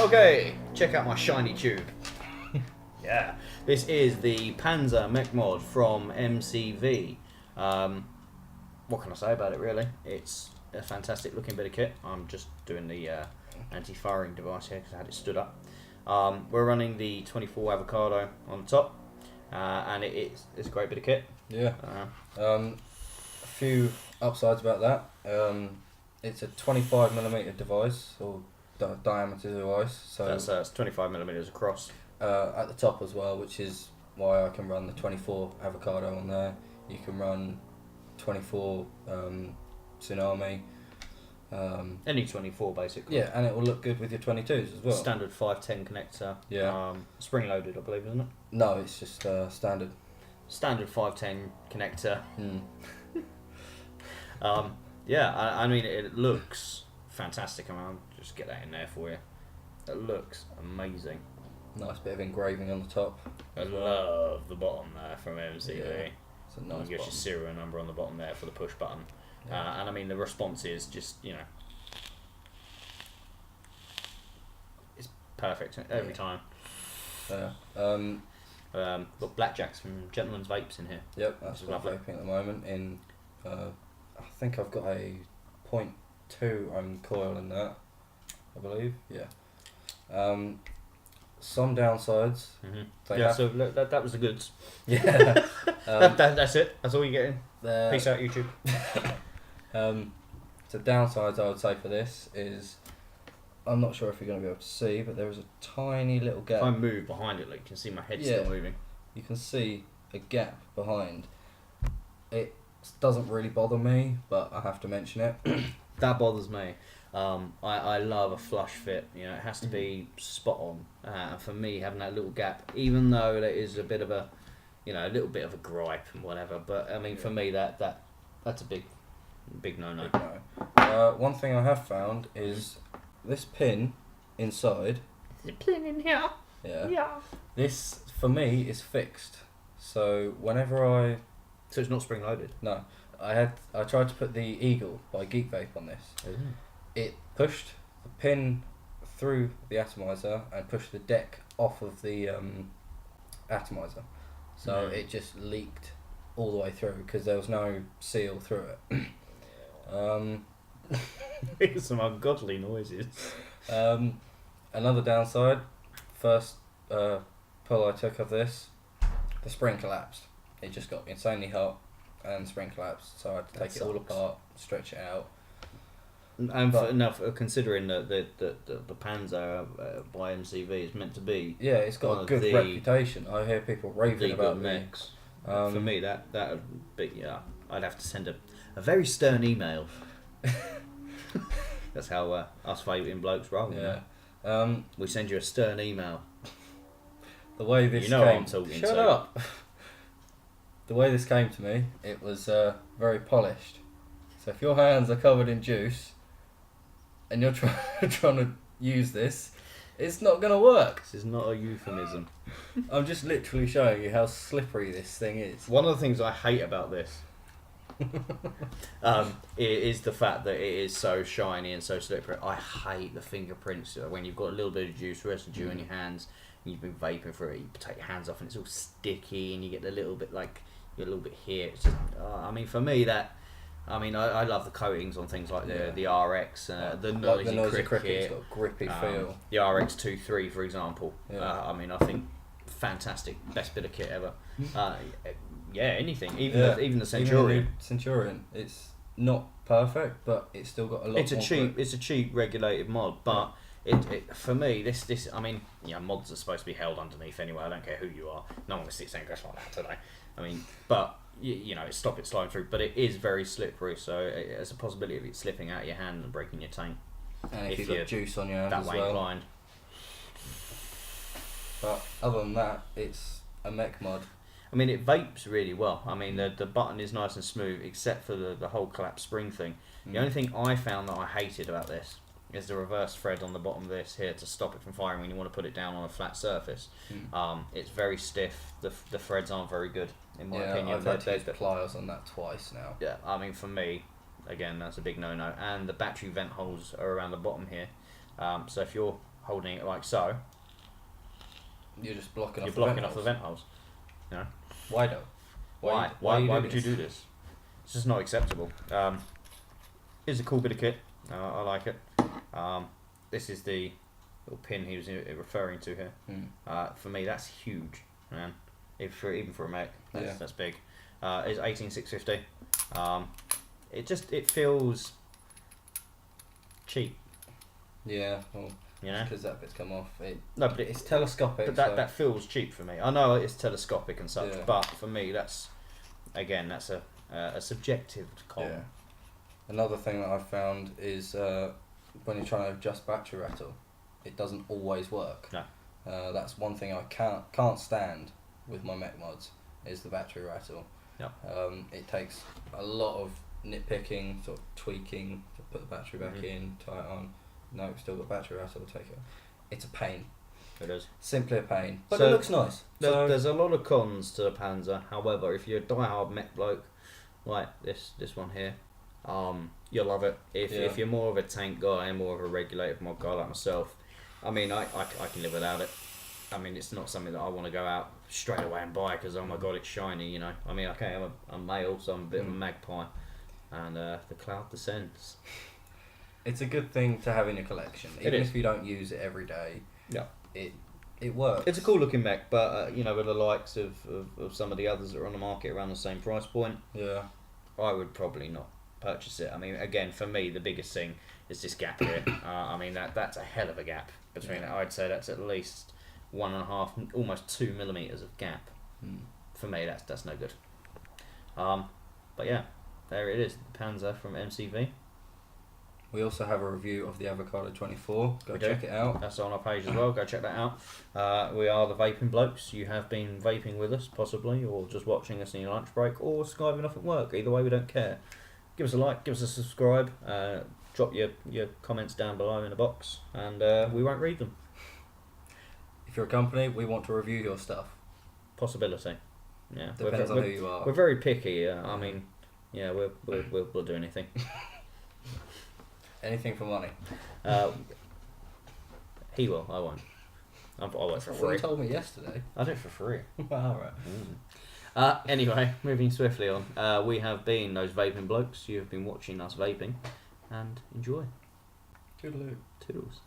Okay, check out my shiny tube. Yeah, this is the Panzer Mech mod from MCV. What can I say about it, really? It's a fantastic looking bit of kit. I'm just doing the anti-firing device here because I had it stood up. We're running the 24 avocado on the top, and it's a great bit of kit. Yeah. A few upsides about that. It's a 25mm device, or diameter device. So that's 25mm across. At the top as well, which is why I can run the 24 avocado on there. You can run 24 tsunami. Any 24 basically. Yeah, and it will look good with your 22s as well. Standard 510 connector. Yeah. Spring loaded, I believe, isn't it? No, it's just standard. Standard 510 connector. Mm. Yeah, I mean, it looks fantastic. I mean, I'll just get that in there for you. It looks amazing. Nice bit of engraving on the top. I love the bottom there from MCV. Yeah, it's a nice you get your serial number on the bottom there for the push button. Yeah. And I mean, the response is just, you know, it's perfect every time. Yeah. Got blackjacks from Gentleman's Vapes in here. Yep, that's what I'm vaping at the moment. In I think I've got a 0.2 ohm coil in that, I believe. Yeah. Some downsides. Mm-hmm. Yeah, so that was the goods. Yeah. That's it. That's all you're getting. Peace out, YouTube. So downsides I would say for this is, I'm not sure if you're going to be able to see, but there is a tiny little gap. If I move behind it, like, you can see my head still moving. You can see a gap behind. It doesn't really bother me, but I have to mention it. That bothers me. I love a flush fit. You know, it has to be spot on. And for me, having that little gap, even though there is a bit of a, you know, a little bit of a gripe and whatever, but I mean, for me, that's a big no-no. One thing I have found is this pin inside. There's a pin in here. Yeah. Yeah. This for me is fixed. So whenever so it's not spring loaded. No, I tried to put the Eagle by Geek Vape on this. Mm. It pushed the pin through the atomizer and pushed the deck off of the atomizer, so it just leaked all the way through because there was no seal through it. Some ungodly noises. Another downside, first pull I took of this, the spring collapsed. It just got insanely hot and the spring collapsed, so I had to take it all apart, stretch it out. And considering that the Panzer by MCV is meant to be, yeah, it's got a good reputation. I hear people raving about mechs. For me, that would be, yeah, I'd have to send a very stern email. That's how us vaping blokes roll. Yeah, we send you a stern email. The way this I'm talking. Shut up. The way this came to me, it was very polished. So if your hands are covered in juice and you're trying to use this, it's not going to work. This is not a euphemism. I'm just literally showing you how slippery this thing is. One of the things I hate about this is the fact that it is so shiny and so slippery. I hate the fingerprints when you've got a little bit of juice residue in your hands and you've been vaping for it. You take your hands off and it's all sticky and you get a little bit here. It's just, I mean, for me I love the coatings on things like the RX, the Noisy Cricket. It's got a grippy feel. The RX-23, for example. Yeah. I mean, I think fantastic, best bit of kit ever. Yeah, anything, even the Centurion. Centurion, it's not perfect, but it's still got a lot. It's a cheap regulated mod, but it for me this I mean, yeah, mods are supposed to be held underneath anyway. I don't care who you are. No one will sit saying gosh like that today. I mean, but you know, stop it sliding through. But it is very slippery, so there's a possibility of it slipping out of your hand and breaking your tank. And if you've got juice on your hand that as way well. inclined. But other than that, it's a mech mod. I mean, it vapes really well. I mean, the button is nice and smooth, except for the whole collapsed spring thing. The only thing I found that I hated about this is the reverse thread on the bottom of this here to stop it from firing when you want to put it down on a flat surface. It's very stiff. The threads aren't very good, in my opinion. I've had to use pliers on that twice now. Yeah, I mean, for me, again, that's a big no-no. And the battery vent holes are around the bottom here. So if you're holding it like so, You're just blocking you're off blocking the vent off the holes. vent holes. You know? Why though? Why would you do this? It's just not acceptable. It's a cool bit of kit. I like it. This is the little pin he was referring to here. For me, that's huge, man. Even for a mech, that's big. It's 18650. It feels cheap. Yeah, well, you know, because that bit's come off. No, but it's telescopic. But that feels cheap for me. I know it's telescopic and such, Yeah. but for me, that's a subjective call. Yeah. Another thing that I've found is when you're trying to adjust battery rattle, it doesn't always work. No. That's one thing I can't stand with my mech mods is the battery rattle. Yep. It takes a lot of nitpicking, sort of tweaking to put the battery back in, tie it on. No, still got battery rattle. Take it. It's a pain. It is. Simply a pain. But So it looks nice. There's a lot of cons to the Panzer. However, if you're a die-hard mech bloke like this one here, you'll love it. If you're more of a tank guy and more of a regulated mod guy like myself, I mean, I can live without it. I mean, it's not something that I want to go out straight away and buy because, oh my god, it's shiny, you know. I mean, okay, I'm male, so I'm a bit of a magpie, and the cloud descends. It's a good thing to have in your collection, even if you don't use it every day. Yeah, it works. It's a cool looking mech, but you know, with the likes of some of the others that are on the market around the same price point, I would probably not purchase it. I mean, again, for me, the biggest thing is this gap here. I mean, that's a hell of a gap between it. I'd say that's at least 1.5, almost 2 millimeters of gap. For me, that's no good. But yeah, there it is, the Panzer from MCV. We also have a review of the Avocado 24. Go check it out. That's on our page as well. Go check that out. We are the Vaping Blokes. You have been vaping with us, possibly, or just watching us in your lunch break, or skiving off at work. Either way, we don't care. Give us a like, give us a subscribe, drop your comments down below in the box, and we won't read them. If you're a company, we want to review your stuff. Possibility. Yeah. Depends on who you are. We're very picky. I mean, yeah, we'll do anything. Anything for money. He will. I won't. I work for free. You told me yesterday. I do it for free. Alright. Anyway, moving swiftly on. We have been those Vaping Blokes. You have been watching us vaping, and enjoy. Toodaloo. Toodles.